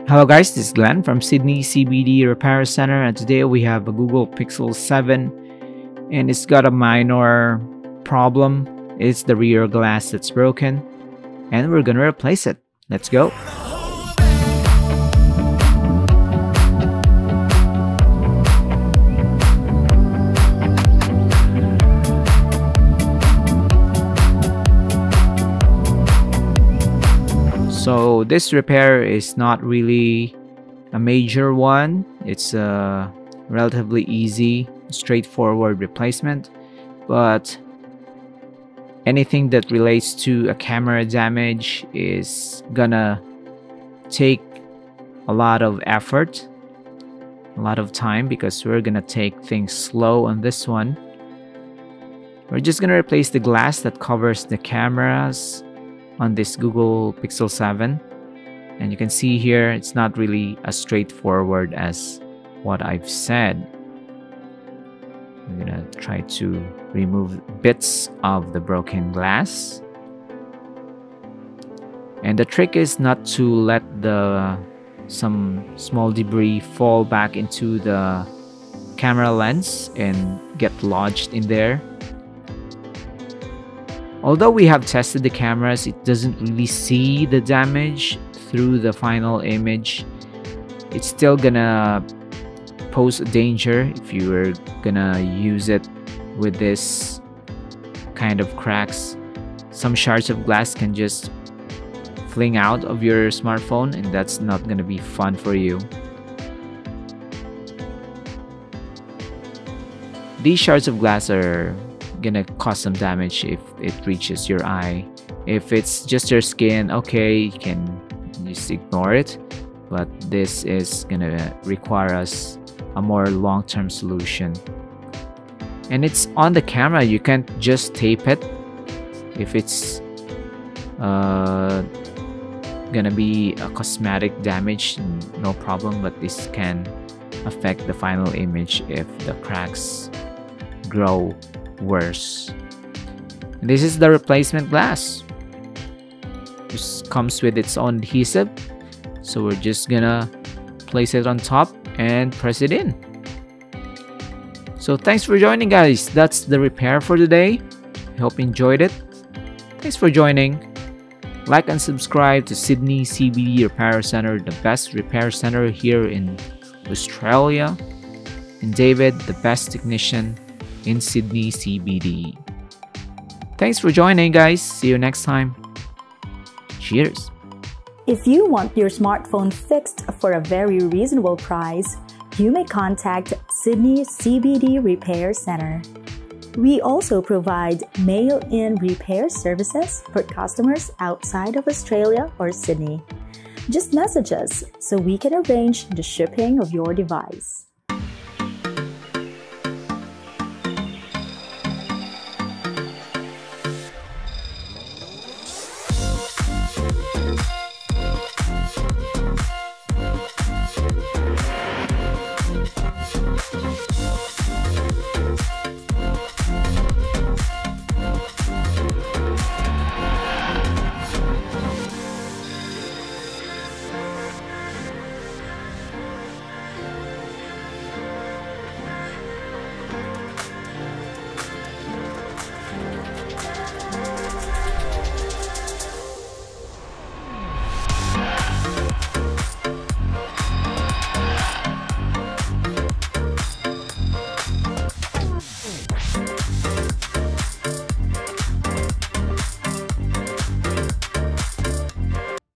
Hello guys, this is Glenn from Sydney CBD Repair Centre, and today we have a Google Pixel 7 and it's got a minor problem. It's the rear glass that's broken and we're gonna replace it. Let's go. So this repair is not really a major one. It's a relatively easy, straightforward replacement, but anything that relates to a camera damage is gonna take a lot of effort, a lot of time, because we're gonna take things slow on this one. We're just gonna replace the glass that covers the cameras on this Google Pixel 7, and you can see here it's not really as straightforward as what I've said. I'm gonna try to remove bits of the broken glass, and the trick is not to let some small debris fall back into the camera lens and get lodged in there. Although we have tested the cameras, it doesn't really see the damage through the final image. It's still gonna pose a danger if you were gonna use it with this kind of cracks. Some shards of glass can just fling out of your smartphone, and that's not gonna be fun for you. These shards of glass are gonna cause some damage if it reaches your eye. If it's just your skin, okay, you can just ignore it, but this is gonna require us a more long-term solution. And it's on the camera, you can't just tape it. If it's gonna be a cosmetic damage, no problem, but this can affect the final image if the cracks grow worse. And this is the replacement glass. This comes with its own adhesive, so we're just gonna place it on top and press it in. So thanks for joining, guys. That's the repair for today. I hope you enjoyed it. Thanks for joining. Like and subscribe to Sydney CBD Repair Centre, the best repair center here in Australia, and David, the best technician in Sydney CBD. Thanks for joining, guys. See you next time. Cheers. If you want your smartphone fixed for a very reasonable price, you may contact Sydney CBD Repair Centre. We also provide mail-in repair services for customers outside of Australia or Sydney. Just message us so we can arrange the shipping of your device.